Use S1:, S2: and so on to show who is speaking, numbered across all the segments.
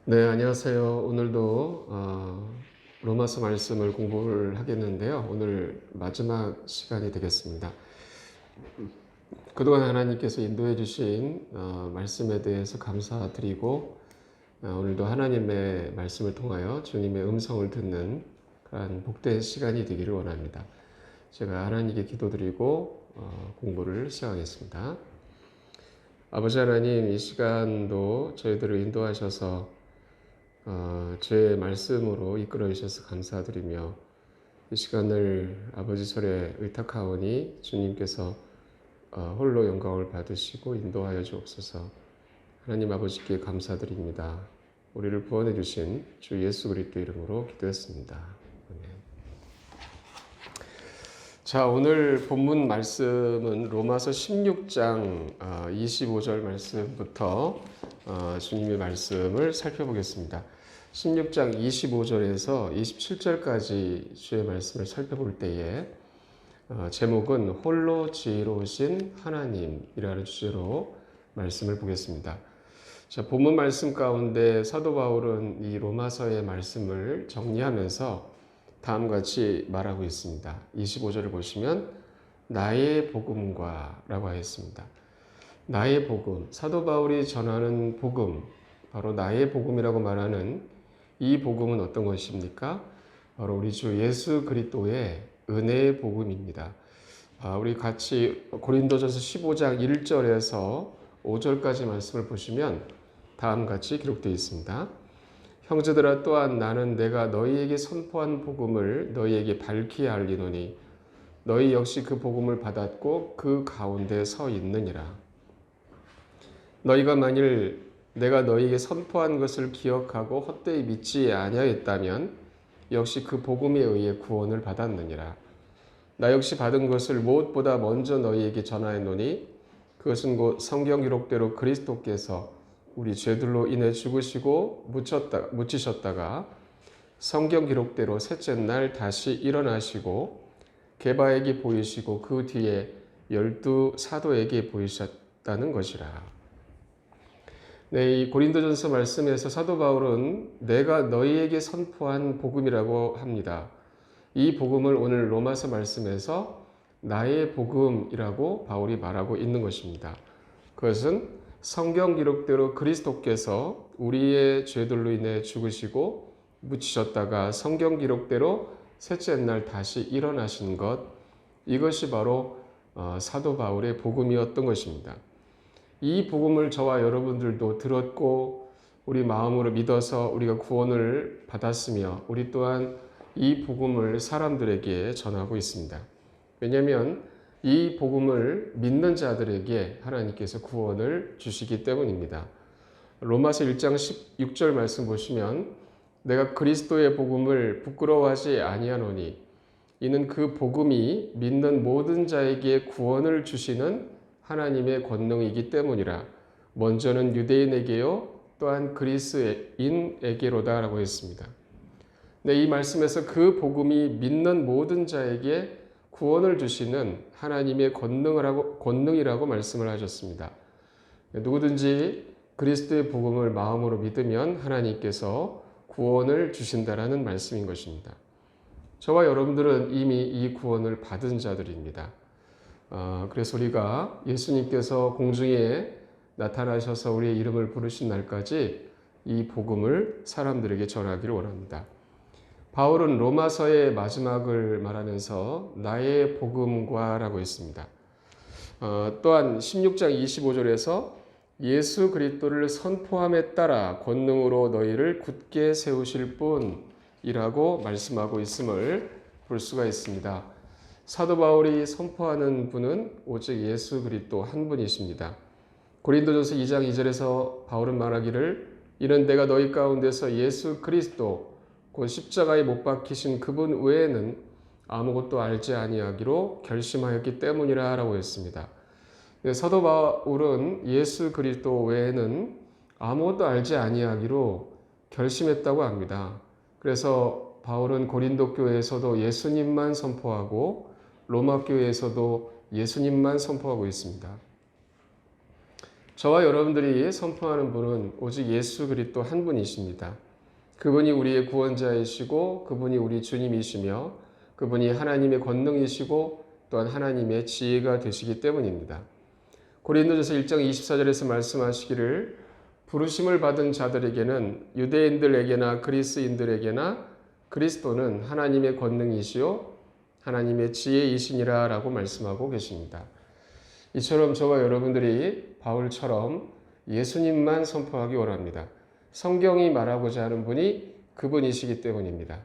S1: 네, 안녕하세요. 오늘도 로마서 말씀을 공부를 하겠는데요. 오늘 마지막 시간이 되겠습니다. 그동안 하나님께서 인도해 주신 말씀에 대해서 감사드리고 오늘도 하나님의 말씀을 통하여 주님의 음성을 듣는 그런 복된 시간이 되기를 원합니다. 제가 하나님께 기도드리고 공부를 시작하겠습니다. 아버지 하나님, 이 시간도 저희들을 인도하셔서 주의 말씀으로 이끌어 주셔서 감사드리며 이 시간을 아버지 손에 의탁하오니 주님께서 홀로 영광을 받으시고 인도하여 주옵소서. 하나님 아버지께 감사드립니다. 우리를 구원해 주신 주 예수 그리스도 이름으로 기도했습니다. 아멘. 자, 오늘 본문 말씀은 로마서 16장 25절 말씀부터 주님의 말씀을 살펴보겠습니다. 16장 25절에서 27절까지 주의 말씀을 살펴볼 때에 제목은 홀로 지혜로우신 하나님이라는 주제로 말씀을 보겠습니다. 자, 본문 말씀 가운데 사도 바울은 이 로마서의 말씀을 정리하면서 다음과 같이 말하고 있습니다. 25절을 보시면 나의 복음과 라고 하였습니다. 나의 복음, 사도 바울이 전하는 복음, 바로 나의 복음이라고 말하는 이 복음은 어떤 것입니까? 바로 우리 주 예수 그리스도의 은혜의 복음입니다. 우리 같이 고린도전서 15장 1절에서 5절까지 말씀을 보시면 다음과 같이 기록되어 있습니다. 형제들아, 또한 나는 내가 너희에게 선포한 복음을 너희에게 밝히 알리노니 너희 역시 그 복음을 받았고 그 가운데 서 있느니라. 너희가 만일 내가 너희에게 선포한 것을 기억하고 헛되이 믿지 아니하였다면 역시 그 복음에 의해 구원을 받았느니라. 나 역시 받은 것을 무엇보다 먼저 너희에게 전하였노니 그것은 곧 성경 기록대로 그리스도께서 우리 죄들로 인해 죽으시고 묻히셨다가 성경 기록대로 셋째 날 다시 일어나시고 게바에게 보이시고 그 뒤에 12 사도에게 보이셨다는 것이라. 네, 이 고린도전서 말씀에서 사도 바울은 내가 너희에게 선포한 복음이라고 합니다. 이 복음을 오늘 로마서 말씀에서 나의 복음이라고 바울이 말하고 있는 것입니다. 그것은 성경 기록대로 그리스도께서 우리의 죄들로 인해 죽으시고 묻히셨다가 성경 기록대로 셋째 날 다시 일어나신 것, 이것이 바로 사도 바울의 복음이었던 것입니다. 이 복음을 저와 여러분들도 들었고 우리 마음으로 믿어서 우리가 구원을 받았으며 우리 또한 이 복음을 사람들에게 전하고 있습니다. 왜냐하면 이 복음을 믿는 자들에게 하나님께서 구원을 주시기 때문입니다. 로마서 1장 16절 말씀 보시면 내가 그리스도의 복음을 부끄러워하지 아니하노니 이는 그 복음이 믿는 모든 자에게 구원을 주시는 하나님의 권능이기 때문이라. 먼저는 유대인에게요 또한 그리스인에게로다 라고 했습니다. 네, 이 말씀에서 그 복음이 믿는 모든 자에게 구원을 주시는 하나님의 권능이라고 말씀을 하셨습니다. 누구든지 그리스도의 복음을 마음으로 믿으면 하나님께서 구원을 주신다라는 말씀인 것입니다. 저와 여러분들은 이미 이 구원을 받은 자들입니다. 그래서 우리가 예수님께서 공중에 나타나셔서 우리의 이름을 부르신 날까지 이 복음을 사람들에게 전하기를 원합니다. 바울은 로마서의 마지막을 말하면서 나의 복음과 라고 했습니다. 또한 16장 25절에서 예수 그리스도를 선포함에 따라 권능으로 너희를 굳게 세우실 분이라고 말씀하고 있음을 볼 수가 있습니다. 사도 바울이 선포하는 분은 오직 예수 그리스도 한 분이십니다. 고린도전서 2장 2절에서 바울은 말하기를 이는 내가 너희 가운데서 예수 그리스도 곧 십자가에 못 박히신 그분 외에는 아무것도 알지 아니하기로 결심하였기 때문이라 라고 했습니다. 사도 바울은 예수 그리스도 외에는 아무것도 알지 아니하기로 결심했다고 합니다. 그래서 바울은 고린도 교회에서도 예수님만 선포하고 로마 교회에서도 예수님만 선포하고 있습니다. 저와 여러분들이 선포하는 분은 오직 예수 그리스도 한 분이십니다. 그분이 우리의 구원자이시고 그분이 우리 주님이시며 그분이 하나님의 권능이시고 또한 하나님의 지혜가 되시기 때문입니다. 고린도전서 1장 24절에서 말씀하시기를 부르심을 받은 자들에게는 유대인들에게나 그리스인들에게나 그리스도는 하나님의 권능이시요 하나님의 지혜이시니라 라고 말씀하고 계십니다. 이처럼 저와 여러분들이 바울처럼 예수님만 선포하기 원합니다. 성경이 말하고자 하는 분이 그분이시기 때문입니다.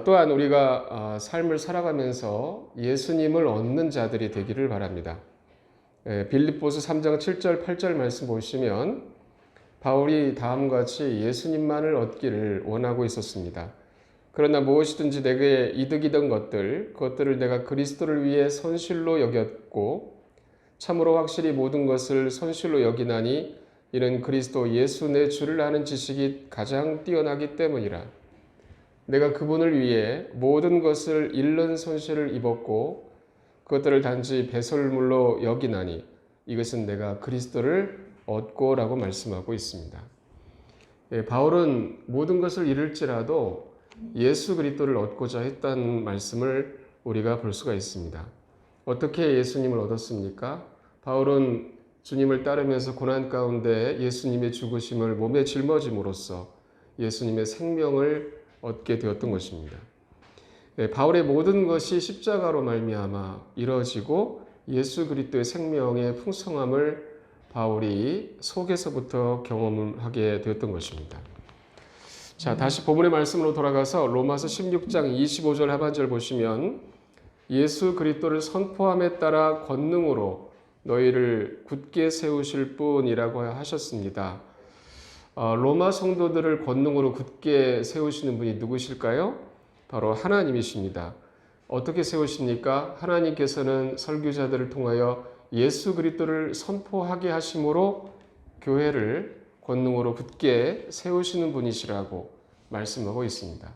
S1: 또한 우리가 삶을 살아가면서 예수님을 얻는 자들이 되기를 바랍니다. 빌립보서 3장 7절 8절 말씀 보시면 바울이 다음과 같이 예수님만을 얻기를 원하고 있었습니다. 그러나 무엇이든지 내게 이득이던 그것들을 내가 그리스도를 위해 선실로 여겼고 참으로 확실히 모든 것을 선실로 여기나니 이는 그리스도 예수 내 주를 아는 지식이 가장 뛰어나기 때문이라. 내가 그분을 위해 모든 것을 잃는 손실을 입었고 그것들을 단지 배설물로 여기나니 이것은 내가 그리스도를 얻고 라고 말씀하고 있습니다. 바울은 모든 것을 잃을지라도 예수 그리스도를 얻고자 했다는 말씀을 우리가 볼 수가 있습니다. 어떻게 예수님을 얻었습니까? 바울은 주님을 따르면서 고난 가운데 예수님의 죽으심을 몸에 짊어짐으로써 예수님의 생명을 얻게 되었던 것입니다. 바울의 모든 것이 십자가로 말미암아 이루어지고 예수 그리스도의 생명의 풍성함을 바울이 속에서부터 경험하게 되었던 것입니다. 자, 다시 본문의 말씀으로 돌아가서 로마서 16장 25절 하반절 보시면 예수 그리스도를 선포함에 따라 권능으로 너희를 굳게 세우실 뿐이라고 하셨습니다. 로마 성도들을 권능으로 굳게 세우시는 분이 누구실까요? 바로 하나님이십니다. 어떻게 세우십니까? 하나님께서는 설교자들을 통하여 예수 그리스도를 선포하게 하심으로 교회를 권능으로 굳게 세우시는 분이시라고 말씀하고 있습니다.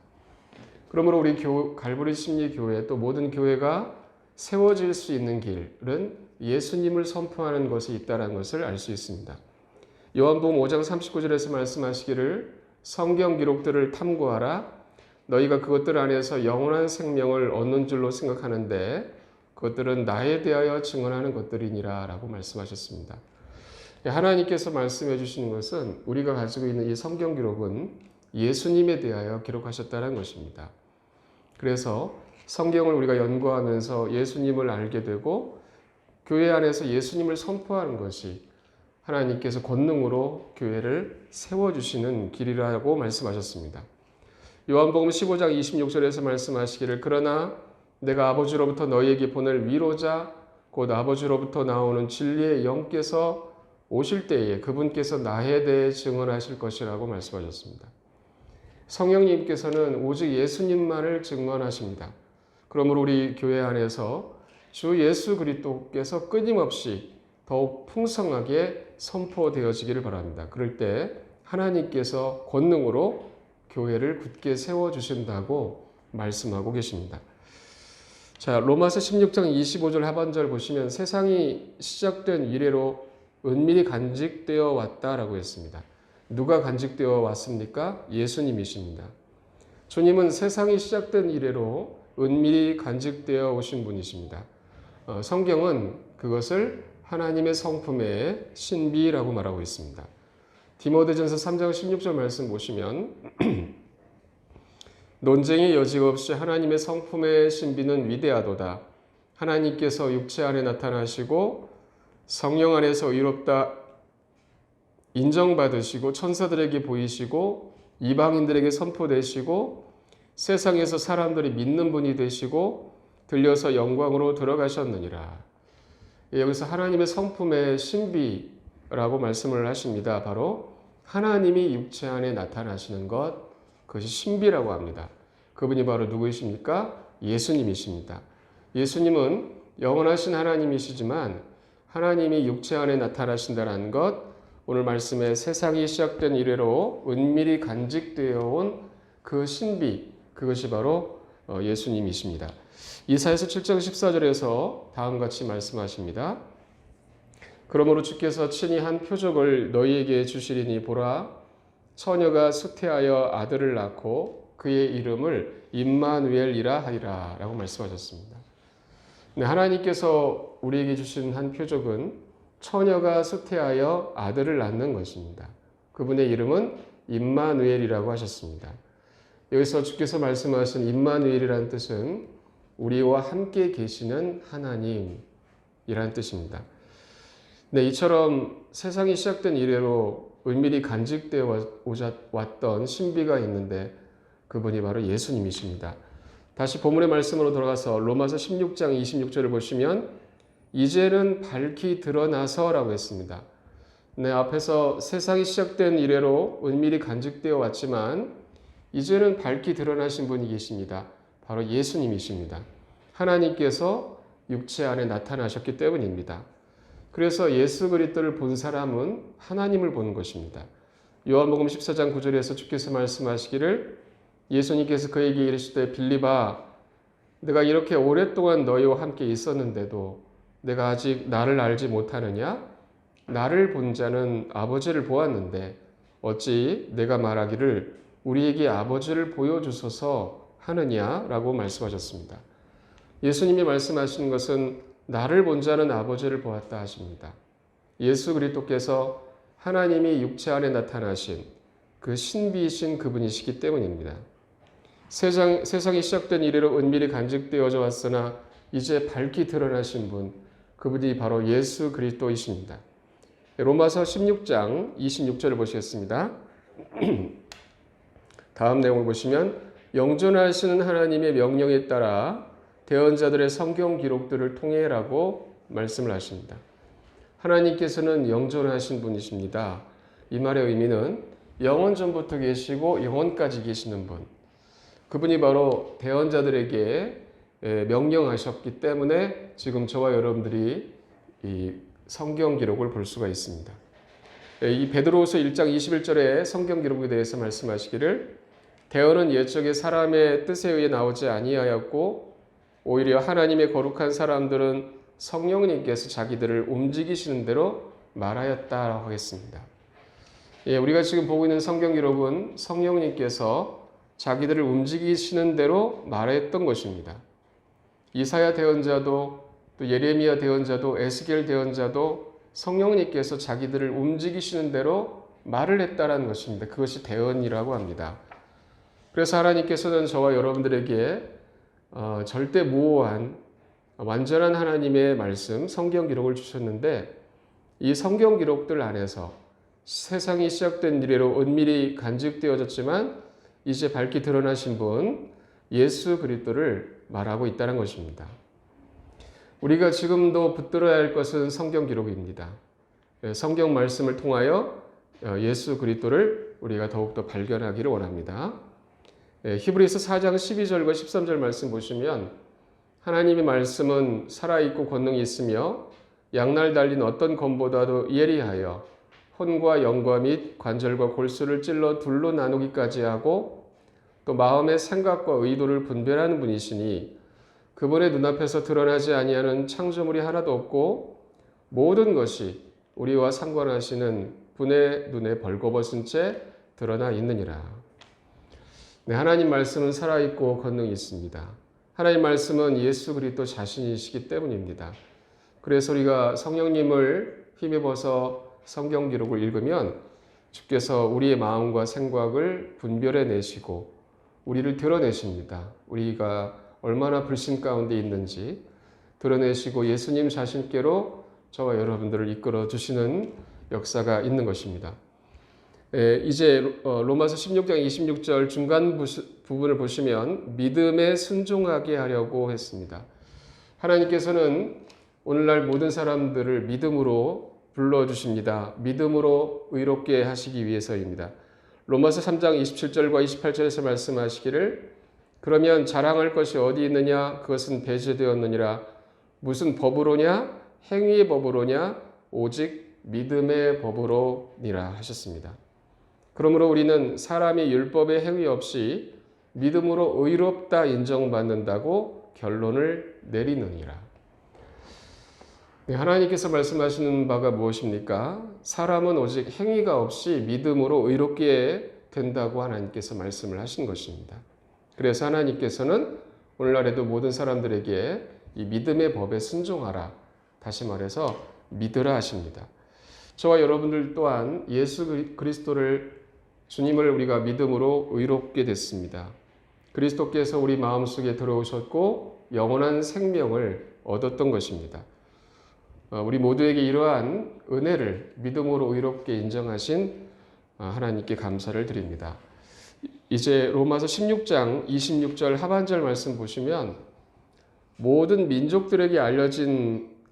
S1: 그러므로 우리 갈보리 심리교회 또 모든 교회가 세워질 수 있는 길은 예수님을 선포하는 것이 있다는 것을 알 수 있습니다. 요한복음 5장 39절에서 말씀하시기를 성경 기록들을 탐구하라. 너희가 그것들 안에서 영원한 생명을 얻는 줄로 생각하는데 그것들은 나에 대하여 증언하는 것들이니라 라고 말씀하셨습니다. 하나님께서 말씀해 주시는 것은 우리가 가지고 있는 이 성경 기록은 예수님에 대하여 기록하셨다는 것입니다. 그래서 성경을 우리가 연구하면서 예수님을 알게 되고 교회 안에서 예수님을 선포하는 것이 하나님께서 권능으로 교회를 세워주시는 길이라고 말씀하셨습니다. 요한복음 15장 26절에서 말씀하시기를 그러나 내가 아버지로부터 너희에게 보낼 위로자 곧 아버지로부터 나오는 진리의 영께서 오실 때에 그분께서 나에 대해 증언하실 것이라고 말씀하셨습니다. 성령님께서는 오직 예수님만을 증언하십니다. 그러므로 우리 교회 안에서 주 예수 그리스도께서 끊임없이 더욱 풍성하게 선포되어지기를 바랍니다. 그럴 때 하나님께서 권능으로 교회를 굳게 세워주신다고 말씀하고 계십니다. 자, 로마서 16장 25절 하반절 보시면 세상이 시작된 이래로 은밀히 간직되어 왔다라고 했습니다. 누가 간직되어 왔습니까? 예수님이십니다. 주님은 세상이 시작된 이래로 은밀히 간직되어 오신 분이십니다. 성경은 그것을 하나님의 성품의 신비라고 말하고 있습니다. 디모데전서 3장 16절 말씀 보시면 논쟁의 여지가 없이 하나님의 성품의 신비는 위대하도다. 하나님께서 육체 안에 나타나시고 성령 안에서 의롭다 인정받으시고 천사들에게 보이시고 이방인들에게 선포되시고 세상에서 사람들이 믿는 분이 되시고 들려서 영광으로 들어가셨느니라. 여기서 하나님의 성품의 신비라고 말씀을 하십니다. 바로 하나님이 육체 안에 나타나시는 것, 그것이 신비라고 합니다. 그분이 바로 누구이십니까? 예수님이십니다. 예수님은 영원하신 하나님이시지만 하나님이 육체 안에 나타나신다는 것, 오늘 말씀에 세상이 시작된 이래로 은밀히 간직되어 온 그 신비, 그것이 바로 예수님이십니다. 이사야서 7장 14절에서 다음같이 말씀하십니다. 그러므로 주께서 친히 한 표적을 너희에게 주시리니 보라, 처녀가 수태하여 아들을 낳고 그의 이름을 임마누엘이라 하리라 라고 말씀하셨습니다. 네, 하나님께서 우리에게 주신 한 표적은 처녀가 수태하여 아들을 낳는 것입니다. 그분의 이름은 임마누엘이라고 하셨습니다. 여기서 주께서 말씀하신 임마누엘이라는 뜻은 우리와 함께 계시는 하나님이라는 뜻입니다. 네, 이처럼 세상이 시작된 이래로 은밀히 간직되어 왔던 신비가 있는데 그분이 바로 예수님이십니다. 다시 본문의 말씀으로 돌아가서 로마서 16장 26절을 보시면 이제는 밝히 드러나서라고 했습니다. 네, 앞에서 세상이 시작된 이래로 은밀히 간직되어 왔지만 이제는 밝히 드러나신 분이 계십니다. 바로 예수님이십니다. 하나님께서 육체 안에 나타나셨기 때문입니다. 그래서 예수 그리스도를 본 사람은 하나님을 보는 것입니다. 요한복음 14장 9절에서 주께서 말씀하시기를 예수님께서 그에게 이르시되 빌립아, 내가 이렇게 오랫동안 너희와 함께 있었는데도 내가 아직 나를 알지 못하느냐? 나를 본 자는 아버지를 보았는데 어찌 내가 말하기를 우리에게 아버지를 보여주소서 하느냐라고 말씀하셨습니다. 예수님이 말씀하시는 것은 나를 본 자는 아버지를 보았다 하십니다. 예수 그리스도께서 하나님이 육체 안에 나타나신 그 신비이신 그분이시기 때문입니다. 세상이 시작된 이래로 은밀히 간직되어져 왔으나 이제 밝히 드러나신 분, 그분이 바로 예수 그리스도이십니다. 로마서 16장 26절을 보시겠습니다. 다음 내용을 보시면 영존하시는 하나님의 명령에 따라 대언자들의 성경 기록들을 통해라고 말씀을 하십니다. 하나님께서는 영존하신 분이십니다. 이 말의 의미는 영원 전부터 계시고 영원까지 계시는 분, 그분이 바로 대언자들에게 명령하셨기 때문에 지금 저와 여러분들이 이 성경 기록을 볼 수가 있습니다. 이 베드로후서 1장 21절에 성경 기록에 대해서 말씀하시기를 대언은 옛적에 사람의 뜻에 의해 나오지 아니하였고 오히려 하나님의 거룩한 사람들은 성령님께서 자기들을 움직이시는 대로 말하였다라고 하겠습니다. 우리가 지금 보고 있는 성경 기록은 성령님께서 자기들을 움직이시는 대로 말했던 것입니다. 이사야 대언자도 또 예레미야 대언자도 에스겔 대언자도 성령님께서 자기들을 움직이시는 대로 말을 했다라는 것입니다. 그것이 대언이라고 합니다. 그래서 하나님께서는 저와 여러분들에게 절대 무오한 완전한 하나님의 말씀, 성경 기록을 주셨는데 이 성경 기록들 안에서 세상이 시작된 이래로 은밀히 간직되어졌지만 이제 밝히 드러나신 분 예수 그리스도를 말하고 있다는 것입니다. 우리가 지금도 붙들어야 할 것은 성경 기록입니다. 성경 말씀을 통하여 예수 그리스도를 우리가 더욱더 발견하기를 원합니다. 히브리서 4장 12절과 13절 말씀 보시면 하나님의 말씀은 살아있고 권능이 있으며 양날 달린 어떤 검보다도 예리하여 혼과 영과 및 관절과 골수를 찔러 둘로 나누기까지 하고 또 마음의 생각과 의도를 분별하는 분이시니 그분의 눈앞에서 드러나지 아니하는 창조물이 하나도 없고 모든 것이 우리와 상관하시는 분의 눈에 벌거벗은 채 드러나 있느니라. 네, 하나님 말씀은 살아있고 권능이 있습니다. 하나님 말씀은 예수 그리스도 자신이시기 때문입니다. 그래서 우리가 성령님을 힘입어서 성경 기록을 읽으면 주께서 우리의 마음과 생각을 분별해 내시고 우리를 드러내십니다. 우리가 얼마나 불신 가운데 있는지 드러내시고 예수님 자신께로 저와 여러분들을 이끌어 주시는 역사가 있는 것입니다. 이제 로마서 16장 26절 중간 부분을 보시면 믿음에 순종하게 하려고 했습니다. 하나님께서는 오늘날 모든 사람들을 믿음으로 불러주십니다. 믿음으로 의롭게 하시기 위해서입니다. 로마서 3장 27절과 28절에서 말씀하시기를 그러면 자랑할 것이 어디 있느냐? 그것은 배제되었느니라. 무슨 법으로냐? 행위의 법으로냐? 오직 믿음의 법으로니라 하셨습니다. 그러므로 우리는 사람이 율법의 행위 없이 믿음으로 의롭다 인정받는다고 결론을 내리느니라. 네, 하나님께서 말씀하시는 바가 무엇입니까? 사람은 오직 행위가 없이 믿음으로 의롭게 된다고 하나님께서 말씀을 하신 것입니다. 그래서 하나님께서는 오늘날에도 모든 사람들에게 이 믿음의 법에 순종하라. 다시 말해서 믿으라 하십니다. 저와 여러분들 또한 예수 그리스도를 주님을 우리가 믿음으로 의롭게 됐습니다. 그리스도께서 우리 마음속에 들어오셨고 영원한 생명을 얻었던 것입니다. 우리 모두에게 이러한 은혜를 믿음으로 의롭게 인정하신 하나님께 감사를 드립니다. 이제 로마서 16장 26절 하반절 말씀 보시면 모든 민족들에게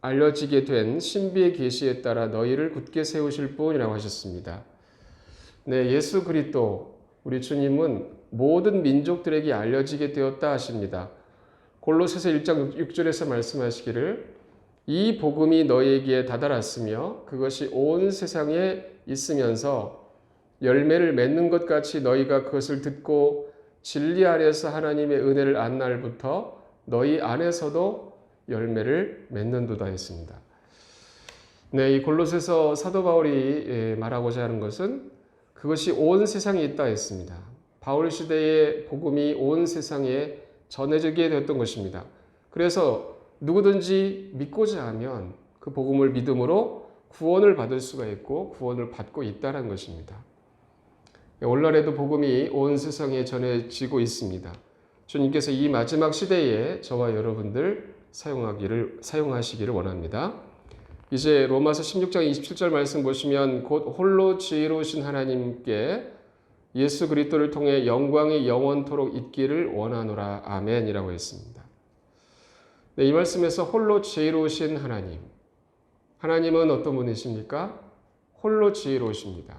S1: 알려지게 된 신비의 계시에 따라 너희를 굳게 세우실 분이라고 하셨습니다. 네, 예수 그리스도 우리 주님은 모든 민족들에게 알려지게 되었다 하십니다. 골로새서 1장 6절에서 말씀하시기를 이 복음이 너희에게 다다랐으며 그것이 온 세상에 있으면서 열매를 맺는 것 같이 너희가 그것을 듣고 진리 안에서 하나님의 은혜를 안 날부터 너희 안에서도 열매를 맺는도다 했습니다. 네, 이 골로새서 사도 바울이 말하고자 하는 것은 그것이 온 세상에 있다 했습니다. 바울 시대의 복음이 온 세상에 전해지게 되었던 것입니다. 그래서 누구든지 믿고자 하면 그 복음을 믿음으로 구원을 받을 수가 있고 구원을 받고 있다는 것입니다. 오늘날에도 복음이 온 세상에 전해지고 있습니다. 주님께서 이 마지막 시대에 저와 여러분들 사용하시기를 원합니다. 이제 로마서 16장 27절 말씀 보시면 곧 홀로 지혜로우신 하나님께 예수 그리스도를 통해 영광이 영원토록 있기를 원하노라. 아멘이라고 했습니다. 네, 이 말씀에서 홀로 지혜로우신 하나님. 하나님은 어떤 분이십니까? 홀로 지혜로우십니다.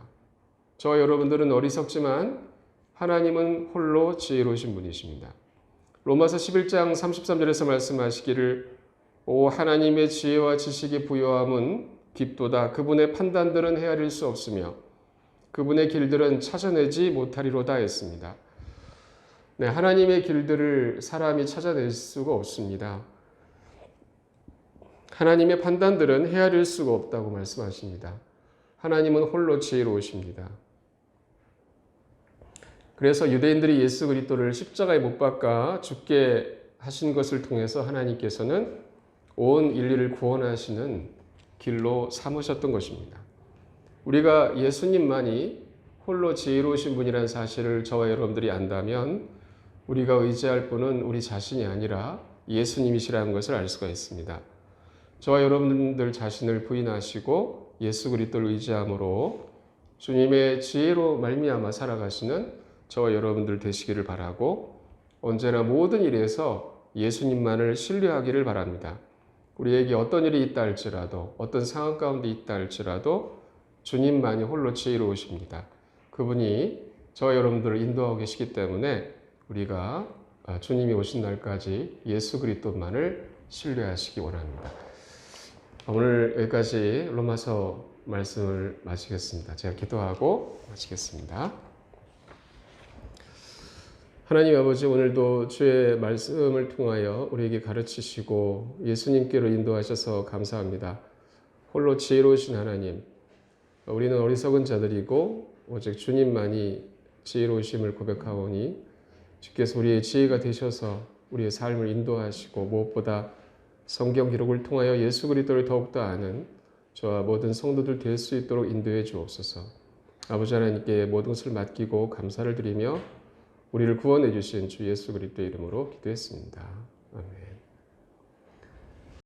S1: 저와 여러분들은 어리석지만 하나님은 홀로 지혜로우신 분이십니다. 로마서 11장 33절에서 말씀하시기를 오 하나님의 지혜와 지식의 부요함은 깊도다. 그분의 판단들은 헤아릴 수 없으며 그분의 길들은 찾아내지 못하리로다 했습니다. 네, 하나님의 길들을 사람이 찾아낼 수가 없습니다. 하나님의 판단들은 헤아릴 수가 없다고 말씀하십니다. 하나님은 홀로 지혜로우십니다. 그래서 유대인들이 예수 그리스도를 십자가에 못 박아 죽게 하신 것을 통해서 하나님께서는 온 인류를 구원하시는 길로 삼으셨던 것입니다. 우리가 예수님만이 홀로 지혜로우신 분이라는 사실을 저와 여러분들이 안다면 우리가 의지할 분은 우리 자신이 아니라 예수님이시라는 것을 알 수가 있습니다. 저와 여러분들 자신을 부인하시고 예수 그리스도를 의지함으로 주님의 지혜로 말미암아 살아가시는 저와 여러분들 되시기를 바라고 언제나 모든 일에서 예수님만을 신뢰하기를 바랍니다. 우리에게 어떤 일이 있다 할지라도 어떤 상황 가운데 있다 할지라도 주님만이 홀로 지혜로우십니다. 그분이 저와 여러분들을 인도하고 계시기 때문에 우리가 주님이 오신 날까지 예수 그리스도만을 신뢰하시기 원합니다. 오늘 여기까지 로마서 말씀을 마치겠습니다. 제가 기도하고 마치겠습니다. 하나님 아버지, 오늘도 주의 말씀을 통하여 우리에게 가르치시고 예수님께로 인도하셔서 감사합니다. 홀로 지혜로우신 하나님, 우리는 어리석은 자들이고 오직 주님만이 지혜로우심을 고백하오니 주께서 우리의 지혜가 되셔서 우리의 삶을 인도하시고 무엇보다 성경 기록을 통하여 예수 그리스도를 더욱더 아는 저와 모든 성도들 될 수 있도록 인도해 주옵소서. 아버지 하나님께 모든 것을 맡기고 감사를 드리며 우리를 구원해 주신 주 예수 그리스도의 이름으로 기도했습니다.